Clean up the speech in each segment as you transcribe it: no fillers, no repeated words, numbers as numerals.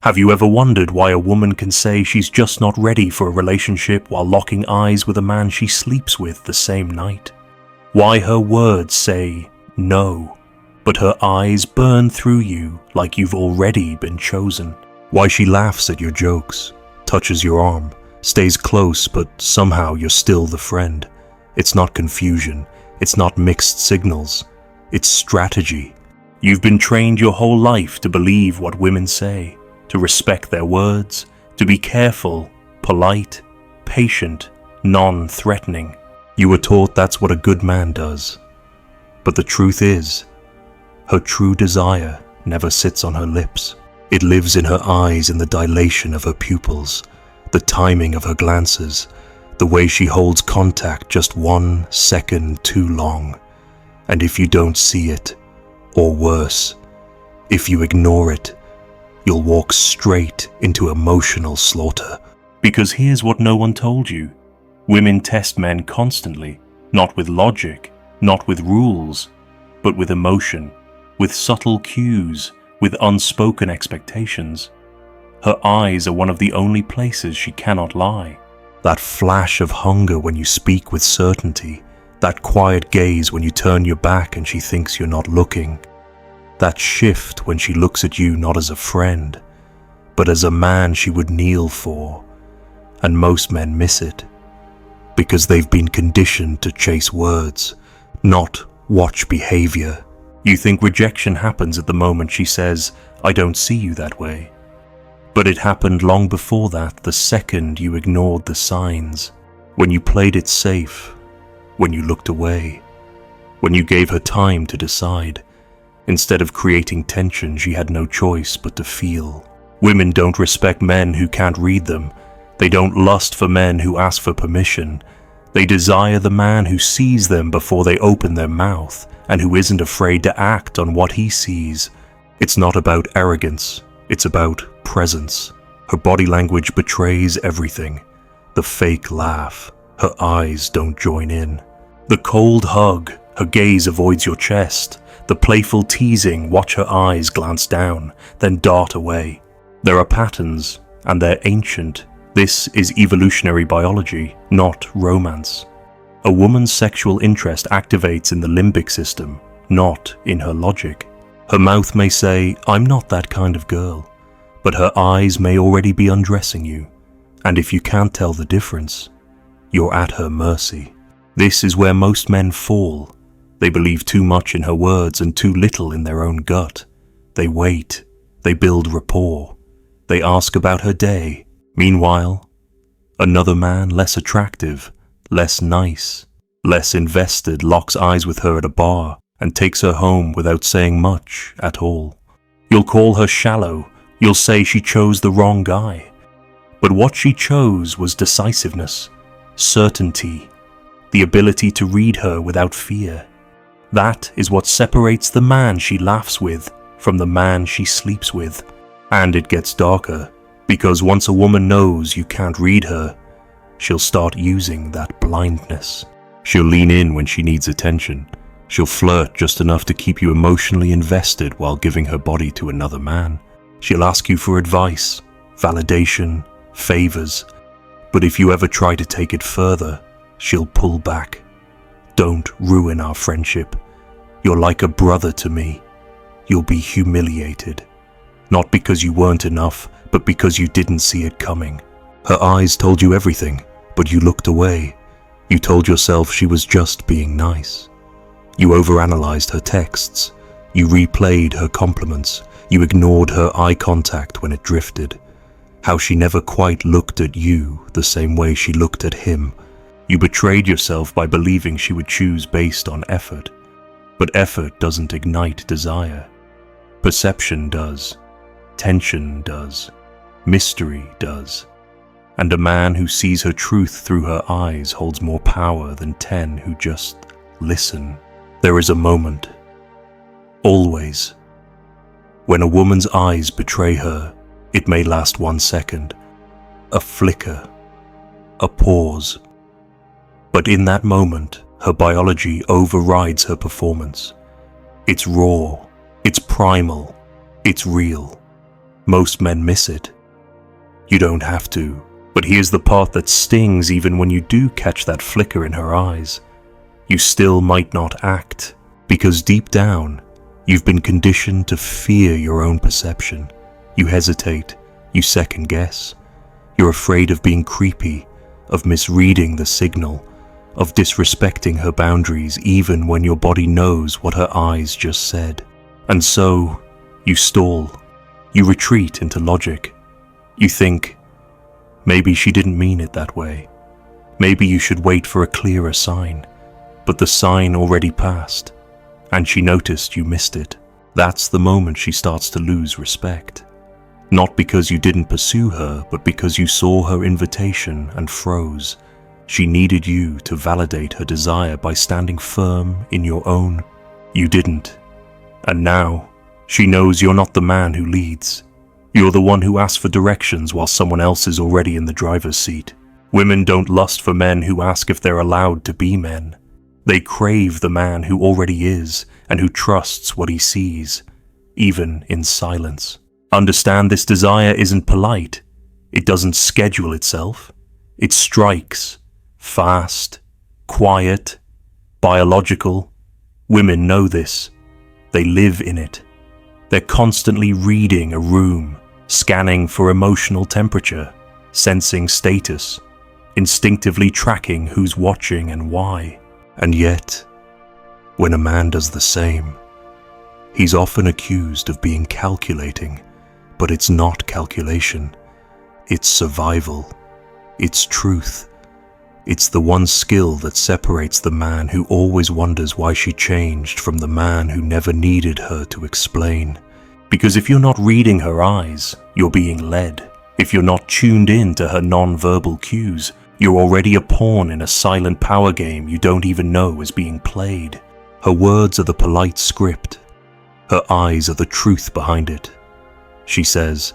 Have you ever wondered why a woman can say she's just not ready for a relationship while locking eyes with a man she sleeps with the same night? Why her words say no, but her eyes burn through you like you've already been chosen? Why she laughs at your jokes, touches your arm, stays close, but somehow you're still the friend? It's not confusion, it's not mixed signals, it's strategy. You've been trained your whole life to believe what women say, to respect their words, to be careful, polite, patient, non-threatening. You were taught that's what a good man does. But the truth is, her true desire never sits on her lips. It lives in her eyes, in the dilation of her pupils, the timing of her glances, the way she holds contact just 1 second too long. And if you don't see it, or worse, if you ignore it, you'll walk straight into emotional slaughter. Because here's what no one told you. Women test men constantly, not with logic, not with rules, but with emotion, with subtle cues, with unspoken expectations. Her eyes are one of the only places she cannot lie. That flash of hunger when you speak with certainty, that quiet gaze when you turn your back and she thinks you're not looking, that shift when she looks at you not as a friend, but as a man she would kneel for. And most men miss it, because they've been conditioned to chase words, not watch behavior. You think rejection happens at the moment she says, "I don't see you that way." But it happened long before that, the second you ignored the signs, when you played it safe, when you looked away, when you gave her time to decide. Instead of creating tension, she had no choice but to feel. Women don't respect men who can't read them. They don't lust for men who ask for permission. They desire the man who sees them before they open their mouth, and who isn't afraid to act on what he sees. It's not about arrogance, it's about presence. Her body language betrays everything. The fake laugh, her eyes don't join in. The cold hug, her gaze avoids your chest. The playful teasing, watch her eyes glance down, then dart away. There are patterns, and they're ancient. This is evolutionary biology, not romance. A woman's sexual interest activates in the limbic system, not in her logic. Her mouth may say, "I'm not that kind of girl," but her eyes may already be undressing you. And if you can't tell the difference, you're at her mercy. This is where most men fall. They believe too much in her words and too little in their own gut. They wait. They build rapport. They ask about her day. Meanwhile, another man less attractive, less nice, less invested locks eyes with her at a bar and takes her home without saying much at all. You'll call her shallow. You'll say she chose the wrong guy. But what she chose was decisiveness, certainty, the ability to read her without fear. That is what separates the man she laughs with from the man she sleeps with. And it gets darker, because once a woman knows you can't read her, she'll start using that blindness. She'll lean in when she needs attention. She'll flirt just enough to keep you emotionally invested while giving her body to another man. She'll ask you for advice, validation, favors. But if you ever try to take it further, she'll pull back. "Don't ruin our friendship. You're like a brother to me. You'll be humiliated. Not because you weren't enough, but because you didn't see it coming." Her eyes told you everything, but you looked away. You told yourself she was just being nice. You overanalyzed her texts. You replayed her compliments. You ignored her eye contact when it drifted. How she never quite looked at you the same way she looked at him. You betrayed yourself by believing she would choose based on effort. But effort doesn't ignite desire. Perception does. Tension does. Mystery does. And a man who sees her truth through her eyes holds more power than 10 who just listen. There is a moment, always, when a woman's eyes betray her. It may last 1 second, a flicker, a pause. But in that moment, her biology overrides her performance. It's raw, it's primal, it's real. Most men miss it. You don't have to, but here's the part that stings. Even when you do catch that flicker in her eyes, you still might not act, because deep down, you've been conditioned to fear your own perception. You hesitate, you second guess. You're afraid of being creepy, of misreading the signal, of disrespecting her boundaries even when your body knows what her eyes just said. And so, you stall. You retreat into logic. You think, maybe she didn't mean it that way. Maybe you should wait for a clearer sign. But the sign already passed, and she noticed you missed it. That's the moment she starts to lose respect. Not because you didn't pursue her, but because you saw her invitation and froze. She needed you to validate her desire by standing firm in your own. You didn't. And now, she knows you're not the man who leads. You're the one who asks for directions while someone else is already in the driver's seat. Women don't lust for men who ask if they're allowed to be men. They crave the man who already is and who trusts what he sees, even in silence. Understand, this desire isn't polite. It doesn't schedule itself. It strikes. Fast, quiet, biological. Women know this. They live in it. They're constantly reading a room, scanning for emotional temperature, sensing status, instinctively tracking who's watching and why. And yet, when a man does the same, he's often accused of being calculating, but it's not calculation. It's survival. It's truth. It's the one skill that separates the man who always wonders why she changed from the man who never needed her to explain. Because if you're not reading her eyes, you're being led. If you're not tuned in to her non-verbal cues, you're already a pawn in a silent power game you don't even know is being played. Her words are the polite script. Her eyes are the truth behind it. She says,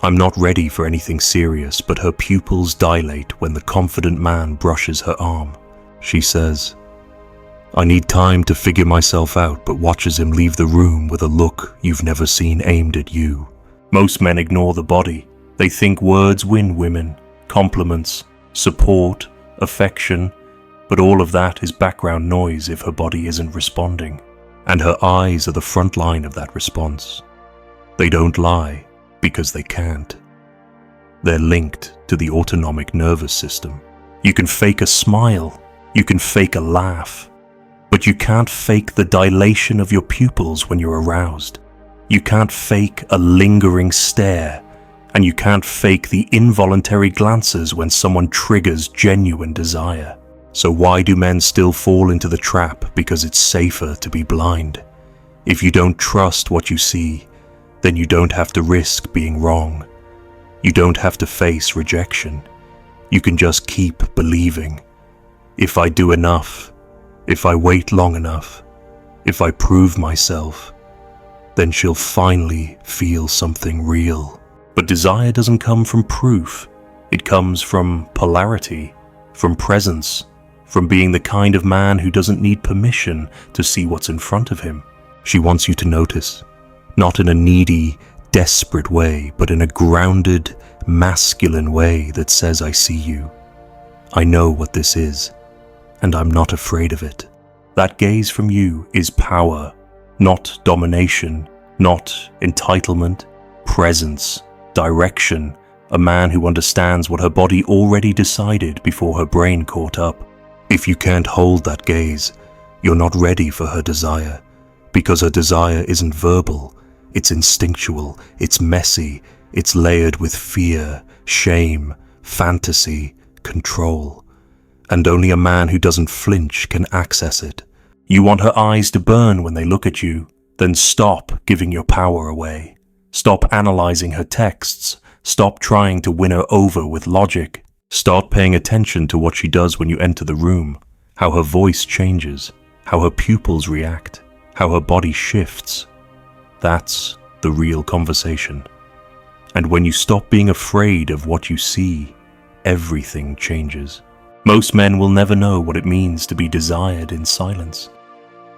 "I'm not ready for anything serious," but her pupils dilate when the confident man brushes her arm. She says, "I need time to figure myself out," but watches him leave the room with a look you've never seen aimed at you. Most men ignore the body. They think words win women, compliments, support, affection, but all of that is background noise if her body isn't responding. And her eyes are the front line of that response. They don't lie because they can't. They're linked to the autonomic nervous system. You can fake a smile, you can fake a laugh, but you can't fake the dilation of your pupils when you're aroused. You can't fake a lingering stare, and you can't fake the involuntary glances when someone triggers genuine desire. So why do men still fall into the trap? Because it's safer to be blind. If you don't trust what you see, then you don't have to risk being wrong. You don't have to face rejection. You can just keep believing. If I do enough, if I wait long enough, if I prove myself, then she'll finally feel something real. But desire doesn't come from proof. It comes from polarity, from presence, from being the kind of man who doesn't need permission to see what's in front of him. She wants you to notice. Not in a needy, desperate way, but in a grounded, masculine way that says, "I see you. I know what this is, and I'm not afraid of it." That gaze from you is power, not domination, not entitlement, presence, direction, a man who understands what her body already decided before her brain caught up. If you can't hold that gaze, you're not ready for her desire, because her desire isn't verbal. It's instinctual, it's messy, it's layered with fear, shame, fantasy, control. And only a man who doesn't flinch can access it. You want her eyes to burn when they look at you, then stop giving your power away. Stop analyzing her texts. Stop trying to win her over with logic. Start paying attention to what she does when you enter the room, how her voice changes, how her pupils react, how her body shifts. That's the real conversation. And when you stop being afraid of what you see, everything changes. Most men will never know what it means to be desired in silence,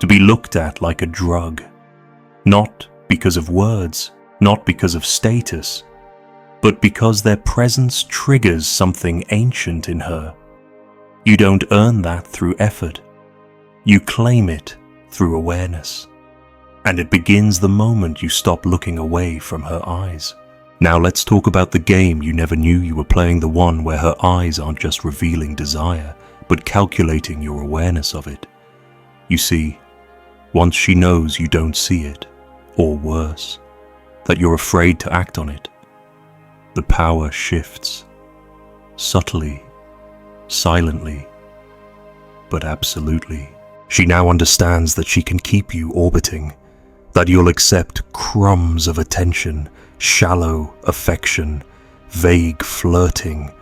to be looked at like a drug, not because of words, not because of status, but because their presence triggers something ancient in her. You don't earn that through effort. You claim it through awareness. And it begins the moment you stop looking away from her eyes. Now let's talk about the game you never knew you were playing, the one where her eyes aren't just revealing desire, but calculating your awareness of it. You see, once she knows you don't see it, or worse, that you're afraid to act on it, the power shifts. Subtly, silently, but absolutely. She now understands that she can keep you orbiting, that you'll accept crumbs of attention, shallow affection, vague flirting,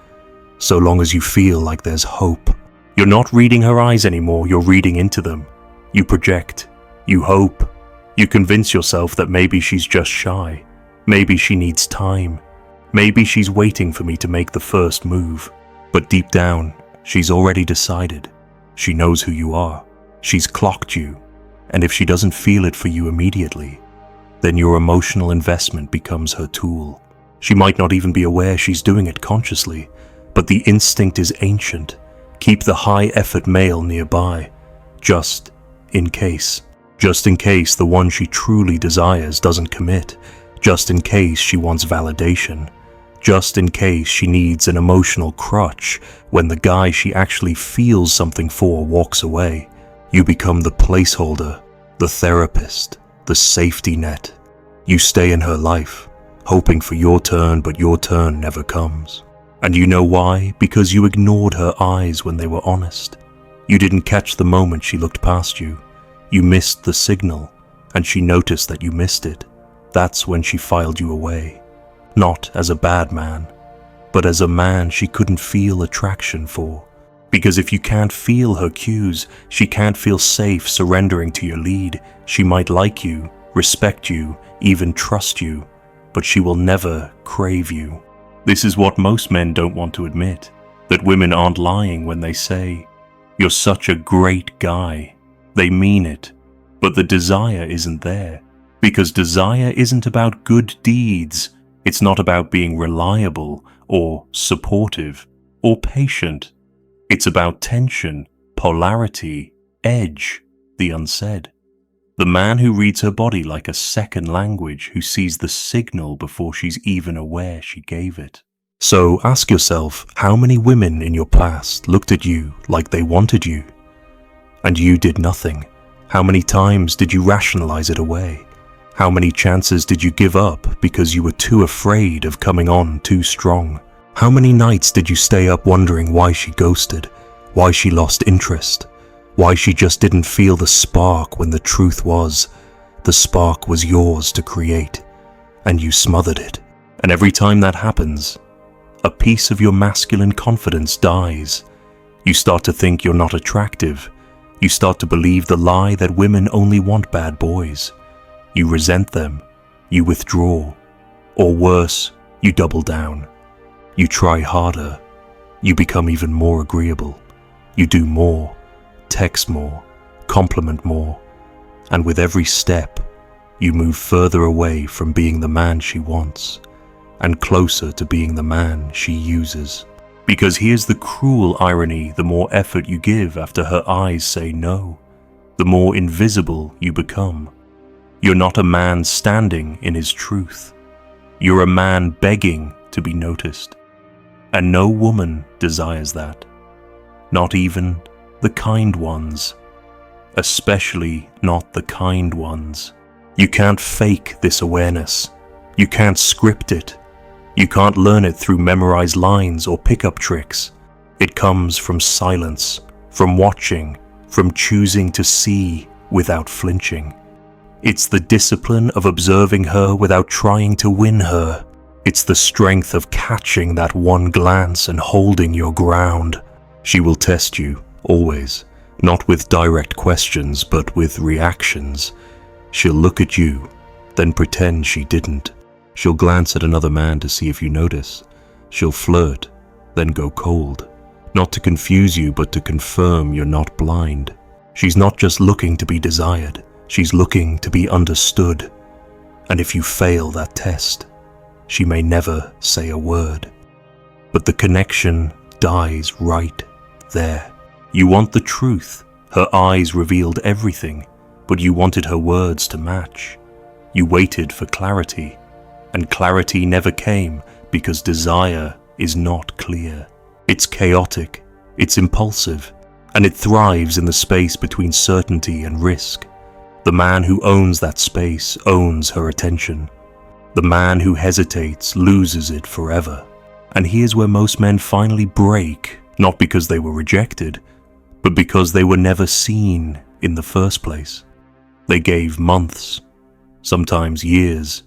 so long as you feel like there's hope. You're not reading her eyes anymore, you're reading into them. You project, you hope, you convince yourself that maybe she's just shy, maybe she needs time, maybe she's waiting for me to make the first move. But deep down, she's already decided. She knows who you are. She's clocked you. And if she doesn't feel it for you immediately, then your emotional investment becomes her tool. She might not even be aware she's doing it consciously, but the instinct is ancient. Keep the high-effort male nearby, just in case. Just in case the one she truly desires doesn't commit. Just in case she wants validation. Just in case she needs an emotional crutch when the guy she actually feels something for walks away. You become the placeholder, the therapist, the safety net. You stay in her life, hoping for your turn, but your turn never comes. And you know why? Because you ignored her eyes when they were honest. You didn't catch the moment she looked past you. You missed the signal, and she noticed that you missed it. That's when she filed you away. Not as a bad man, but as a man she couldn't feel attraction for. Because if you can't feel her cues, she can't feel safe surrendering to your lead. She might like you, respect you, even trust you, but she will never crave you. This is what most men don't want to admit, that women aren't lying when they say, "You're such a great guy." They mean it, but the desire isn't there. Because desire isn't about good deeds. It's not about being reliable or supportive or patient. It's about tension, polarity, edge, the unsaid. The man who reads her body like a second language, who sees the signal before she's even aware she gave it. So ask yourself, how many women in your past looked at you like they wanted you, and you did nothing? How many times did you rationalize it away? How many chances did you give up because you were too afraid of coming on too strong? How many nights did you stay up wondering why she ghosted, why she lost interest, why she just didn't feel the spark when the truth was, the spark was yours to create, and you smothered it? And every time that happens, a piece of your masculine confidence dies. You start to think you're not attractive. You start to believe the lie that women only want bad boys. You resent them, you withdraw, or worse, you double down. You try harder, you become even more agreeable. You do more, text more, compliment more, and with every step, you move further away from being the man she wants, and closer to being the man she uses. Because here's the cruel irony: the more effort you give after her eyes say no, the more invisible you become. You're not a man standing in his truth. You're a man begging to be noticed. And no woman desires that. Not even the kind ones. Especially not the kind ones. You can't fake this awareness. You can't script it. You can't learn it through memorized lines or pickup tricks. It comes from silence, from watching, from choosing to see without flinching. It's the discipline of observing her without trying to win her. It's the strength of catching that one glance and holding your ground. She will test you, always, not with direct questions, but with reactions. She'll look at you, then pretend she didn't. She'll glance at another man to see if you notice. She'll flirt, then go cold. Not to confuse you, but to confirm you're not blind. She's not just looking to be desired. She's looking to be understood. And if you fail that test, she may never say a word. But the connection dies right there. You want the truth. Her eyes revealed everything, but you wanted her words to match. You waited for clarity, and clarity never came because desire is not clear. It's chaotic, it's impulsive, and it thrives in the space between certainty and risk. The man who owns that space owns her attention. The man who hesitates loses it forever. And here's where most men finally break, not because they were rejected, but because they were never seen in the first place. They gave months, sometimes years,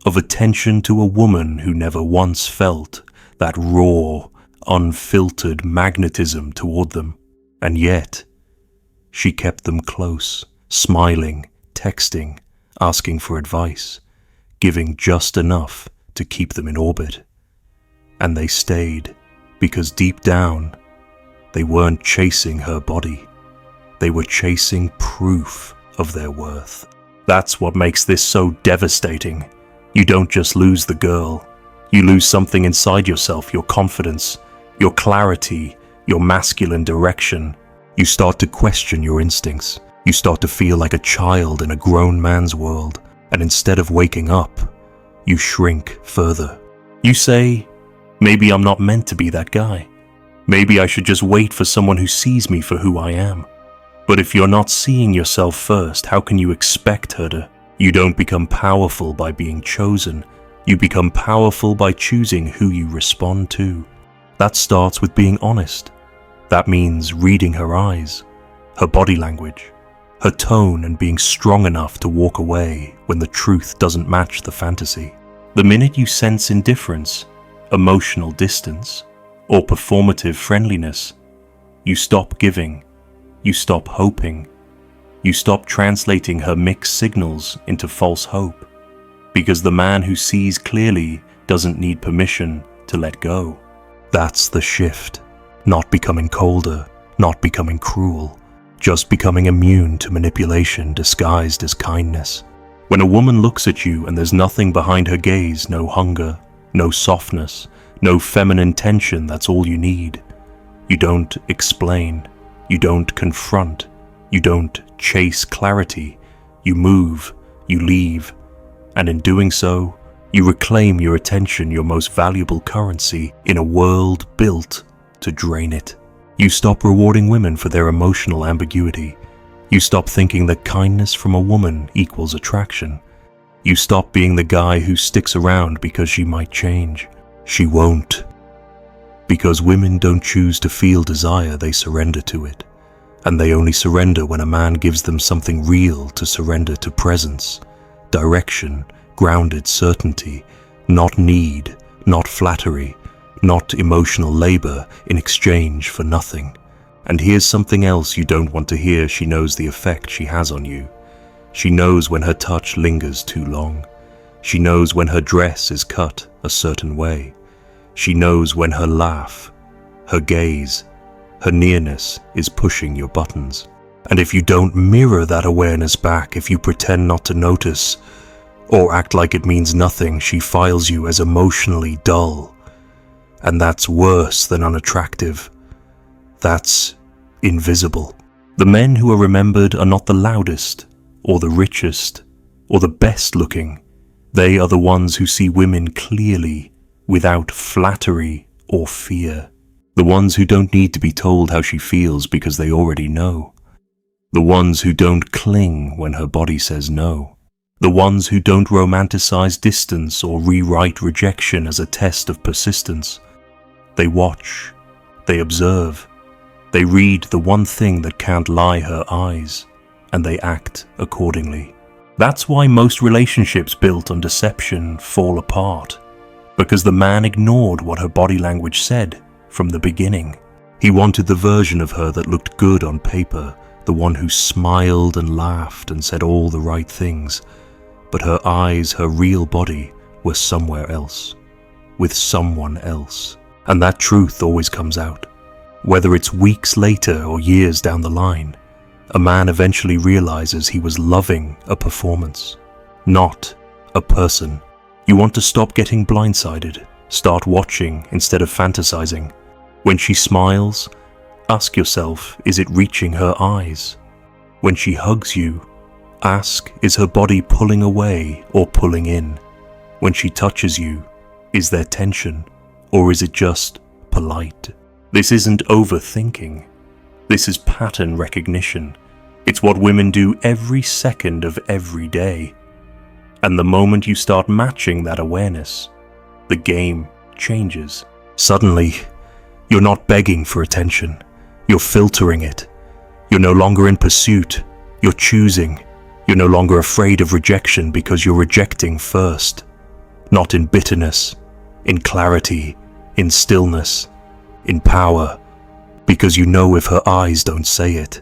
of attention to a woman who never once felt that raw, unfiltered magnetism toward them. And yet, she kept them close, smiling, texting, asking for advice, giving just enough to keep them in orbit. And they stayed, because deep down, they weren't chasing her body. They were chasing proof of their worth. That's what makes this so devastating. You don't just lose the girl. You lose something inside yourself, your confidence, your clarity, your masculine direction. You start to question your instincts. You start to feel like a child in a grown man's world. And instead of waking up, you shrink further. You say, maybe I'm not meant to be that guy. Maybe I should just wait for someone who sees me for who I am. But if you're not seeing yourself first, how can you expect her to? You don't become powerful by being chosen. You become powerful by choosing who you respond to. That starts with being honest. That means reading her eyes, her body language, her tone, and being strong enough to walk away when the truth doesn't match the fantasy. The minute you sense indifference, emotional distance, or performative friendliness, you stop giving, you stop hoping, you stop translating her mixed signals into false hope, because the man who sees clearly doesn't need permission to let go. That's the shift. Not becoming colder, not becoming cruel, just becoming immune to manipulation disguised as kindness. When a woman looks at you and there's nothing behind her gaze, no hunger, no softness, no feminine tension, that's all you need. You don't explain, you don't confront, you don't chase clarity, you move, you leave, and in doing so, you reclaim your attention, your most valuable currency, in a world built to drain it. You stop rewarding women for their emotional ambiguity. You stop thinking that kindness from a woman equals attraction. You stop being the guy who sticks around because she might change. She won't. Because women don't choose to feel desire, they surrender to it. And they only surrender when a man gives them something real to surrender to: presence, direction, grounded certainty, not need, not flattery, not emotional labor in exchange for nothing. And here's something else you don't want to hear. She knows the effect she has on you. She knows when her touch lingers too long. She knows when her dress is cut a certain way. She knows when her laugh, her gaze, her nearness is pushing your buttons. And if you don't mirror that awareness back, if you pretend not to notice, or act like it means nothing, she files you as emotionally dull. And that's worse than unattractive. That's invisible. The men who are remembered are not the loudest, or the richest, or the best looking. They are the ones who see women clearly, without flattery or fear. The ones who don't need to be told how she feels because they already know. The ones who don't cling when her body says no. The ones who don't romanticize distance or rewrite rejection as a test of persistence. They watch, they observe, they read the one thing that can't lie, her eyes, and they act accordingly. That's why most relationships built on deception fall apart, because the man ignored what her body language said from the beginning. He wanted the version of her that looked good on paper, the one who smiled and laughed and said all the right things, but her eyes, her real body, were somewhere else, with someone else. And that truth always comes out. Whether it's weeks later or years down the line, a man eventually realizes he was loving a performance, not a person. You want to stop getting blindsided, start watching instead of fantasizing. When she smiles, ask yourself, is it reaching her eyes? When she hugs you, ask, is her body pulling away or pulling in? When she touches you, is there tension or is it just polite? This isn't overthinking. This is pattern recognition. It's what women do every second of every day. And the moment you start matching that awareness, the game changes. Suddenly, you're not begging for attention. You're filtering it. You're no longer in pursuit. You're choosing. You're no longer afraid of rejection because you're rejecting first. Not in bitterness, in clarity, in stillness, in power, because you know if her eyes don't say it,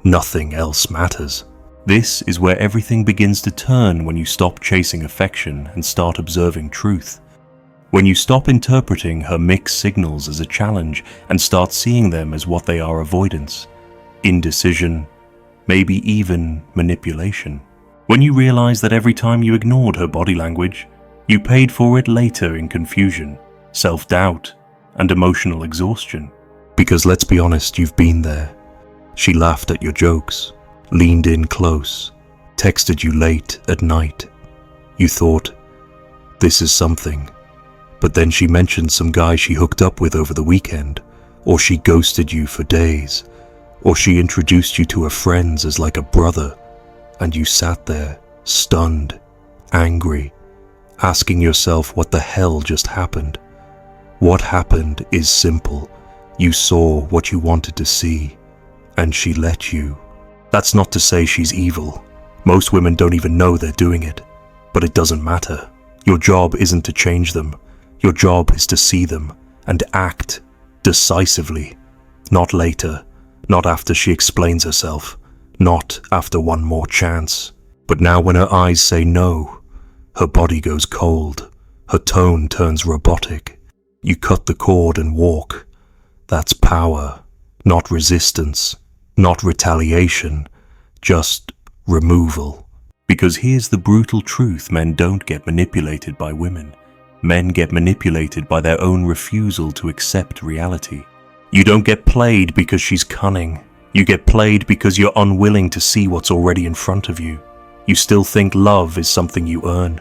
nothing else matters. This is where everything begins to turn when you stop chasing affection and start observing truth. When you stop interpreting her mixed signals as a challenge and start seeing them as what they are: avoidance, indecision, maybe even manipulation. When you realize that every time you ignored her body language, you paid for it later in confusion, self-doubt, and emotional exhaustion. Because let's be honest, you've been there. She laughed at your jokes, leaned in close, texted you late at night. You thought, this is something. But then she mentioned some guy she hooked up with over the weekend, or she ghosted you for days, or she introduced you to her friends as like a brother, and you sat there, stunned, angry, asking yourself what the hell just happened. What happened is simple. You saw what you wanted to see, and she let you. That's not to say she's evil. Most women don't even know they're doing it. But it doesn't matter. Your job isn't to change them. Your job is to see them and act decisively. Not later, not after she explains herself, not after one more chance. But now when her eyes say no, her body goes cold, her tone turns robotic. You cut the cord and walk. That's power, not resistance, not retaliation, just removal. Because here's the brutal truth: men don't get manipulated by women. Men get manipulated by their own refusal to accept reality. You don't get played because she's cunning. You get played because you're unwilling to see what's already in front of you. You still think love is something you earn.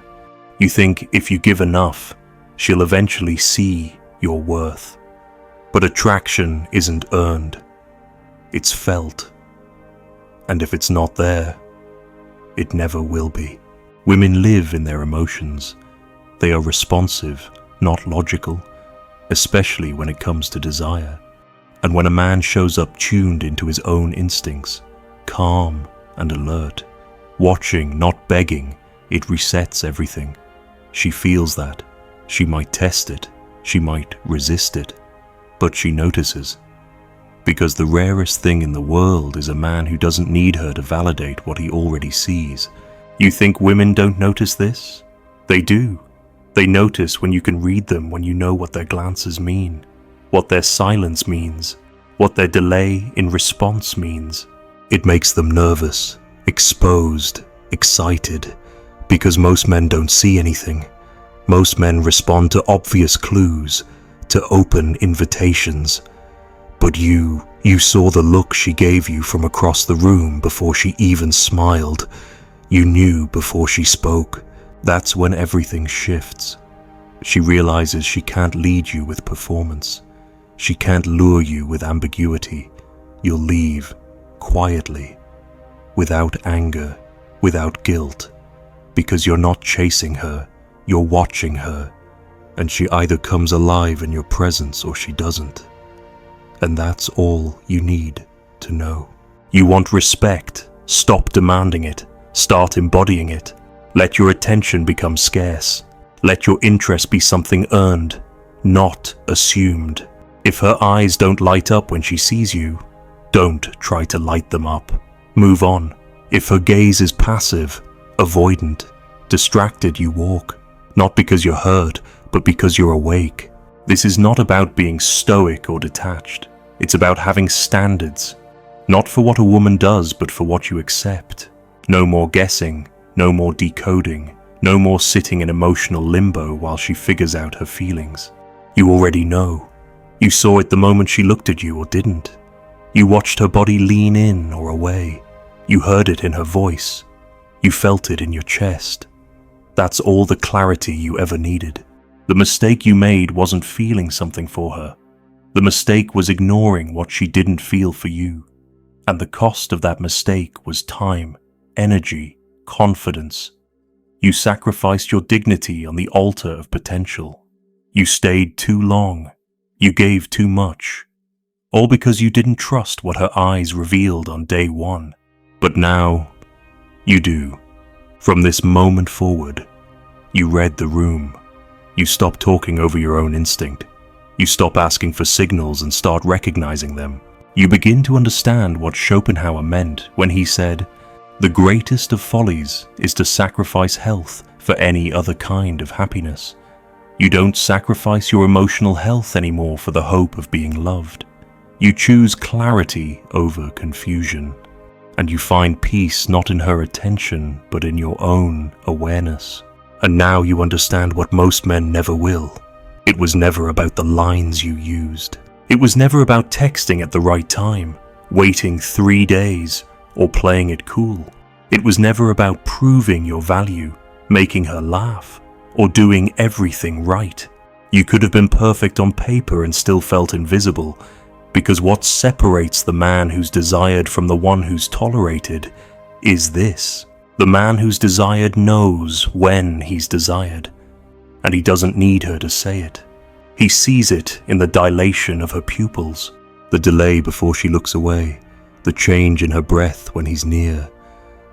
You think if you give enough, she'll eventually see your worth. But attraction isn't earned. It's felt. And if it's not there, it never will be. Women live in their emotions. They are responsive, not logical, especially when it comes to desire. And when a man shows up tuned into his own instincts, calm and alert, watching, not begging, it resets everything. She feels that. She might test it. She might resist it. But she notices. Because the rarest thing in the world is a man who doesn't need her to validate what he already sees. You think women don't notice this? They do. They notice when you can read them, when you know what their glances mean, what their silence means, what their delay in response means. It makes them nervous, exposed, excited, because most men don't see anything. Most men respond to obvious clues, to open invitations. But you saw the look she gave you from across the room before she even smiled. You knew before she spoke. That's when everything shifts. She realizes she can't lead you with performance. She can't lure you with ambiguity. You'll leave quietly, without anger, without guilt, because you're not chasing her, you're watching her, and she either comes alive in your presence or she doesn't. And that's all you need to know. You want respect? Stop demanding it. Start embodying it. Let your attention become scarce. Let your interest be something earned, not assumed. If her eyes don't light up when she sees you, don't try to light them up. Move on. If her gaze is passive, avoidant, distracted, you walk. Not because you're hurt, but because you're awake. This is not about being stoic or detached. It's about having standards. Not for what a woman does, but for what you accept. No more guessing, no more decoding, No more sitting in emotional limbo while she figures out her feelings. You already know. You saw it the moment she looked at you or didn't. You watched her body lean in or away. You heard it in her voice. You felt it in your chest. That's all the clarity you ever needed. The mistake you made wasn't feeling something for her. The mistake was ignoring what she didn't feel for you. And the cost of that mistake was time, energy, confidence. You sacrificed your dignity on the altar of potential. You stayed too long. You gave too much. All because you didn't trust what her eyes revealed on day one. But now, you do. From this moment forward, you read the room. You stop talking over your own instinct. You stop asking for signals and start recognizing them. You begin to understand what Schopenhauer meant when he said, "The greatest of follies is to sacrifice health for any other kind of happiness." You don't sacrifice your emotional health anymore for the hope of being loved. You choose clarity over confusion. And you find peace not in her attention, but in your own awareness. And now you understand what most men never will. It was never about the lines you used. It was never about texting at the right time, waiting 3 days, or playing it cool. It was never about proving your value, making her laugh, or doing everything right. You could have been perfect on paper and still felt invisible, because what separates the man who's desired from the one who's tolerated is this. The man who's desired knows when he's desired, and he doesn't need her to say it. He sees it in the dilation of her pupils, the delay before she looks away, the change in her breath when he's near,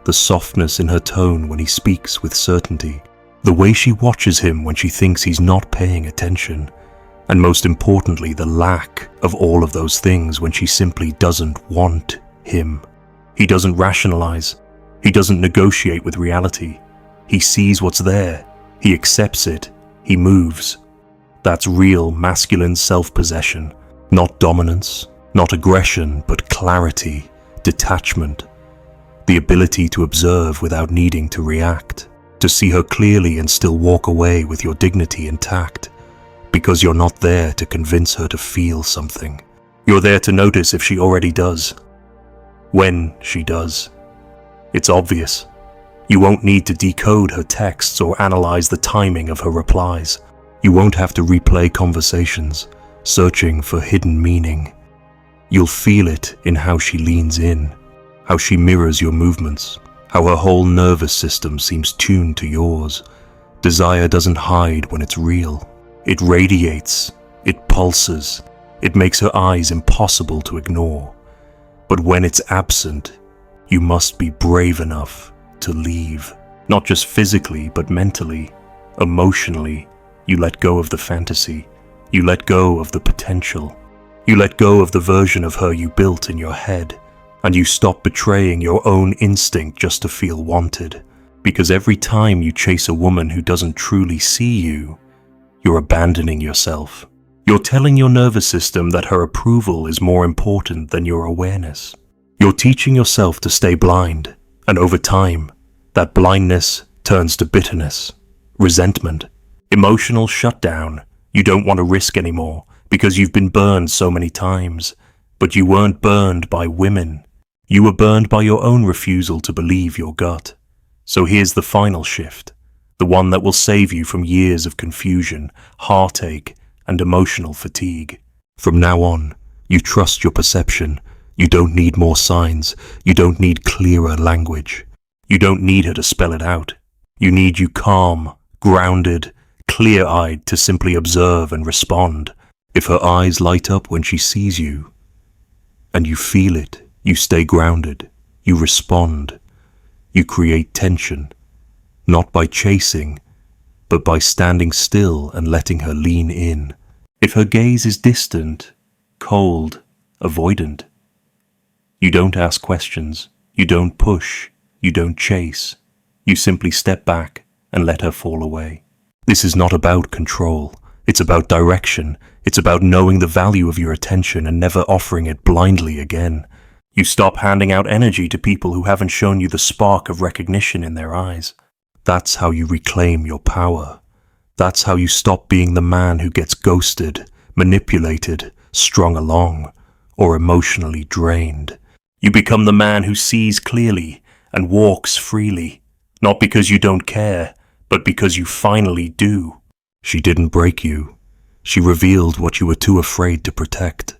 the softness in her tone when he speaks with certainty, the way she watches him when she thinks he's not paying attention, and most importantly, the lack of all of those things when she simply doesn't want him. He doesn't rationalize. He doesn't negotiate with reality. He sees what's there. He accepts it. He moves. That's real masculine self-possession. Not dominance, not aggression, but clarity, detachment. The ability to observe without needing to react. To see her clearly and still walk away with your dignity intact. Because you're not there to convince her to feel something. You're there to notice if she already does. When she does. It's obvious. You won't need to decode her texts or analyze the timing of her replies. You won't have to replay conversations, searching for hidden meaning. You'll feel it in how she leans in, how she mirrors your movements, how her whole nervous system seems tuned to yours. Desire doesn't hide when it's real. It radiates, it pulses, it makes her eyes impossible to ignore. But when it's absent, you must be brave enough to leave. Not just physically, but mentally, emotionally. You let go of the fantasy. You let go of the potential. You let go of the version of her you built in your head. And you stop betraying your own instinct just to feel wanted. Because every time you chase a woman who doesn't truly see you, you're abandoning yourself. You're telling your nervous system that her approval is more important than your awareness. You're teaching yourself to stay blind, and over time, that blindness turns to bitterness, resentment, emotional shutdown. You don't want to risk anymore because you've been burned so many times. But you weren't burned by women. You were burned by your own refusal to believe your gut. So here's the final shift. The one that will save you from years of confusion, heartache, and emotional fatigue. From now on, you trust your perception. You don't need more signs. You don't need clearer language. You don't need her to spell it out. You need you calm, grounded, clear-eyed to simply observe and respond. If her eyes light up when she sees you, and you feel it, you stay grounded. You respond. You create tension. Not by chasing, but by standing still and letting her lean in. If her gaze is distant, cold, avoidant, you don't ask questions, you don't push, you don't chase. You simply step back and let her fall away. This is not about control. It's about direction. It's about knowing the value of your attention and never offering it blindly again. You stop handing out energy to people who haven't shown you the spark of recognition in their eyes. That's how you reclaim your power. That's how you stop being the man who gets ghosted, manipulated, strung along, or emotionally drained. You become the man who sees clearly and walks freely, not because you don't care, but because you finally do. She didn't break you. She revealed what you were too afraid to protect.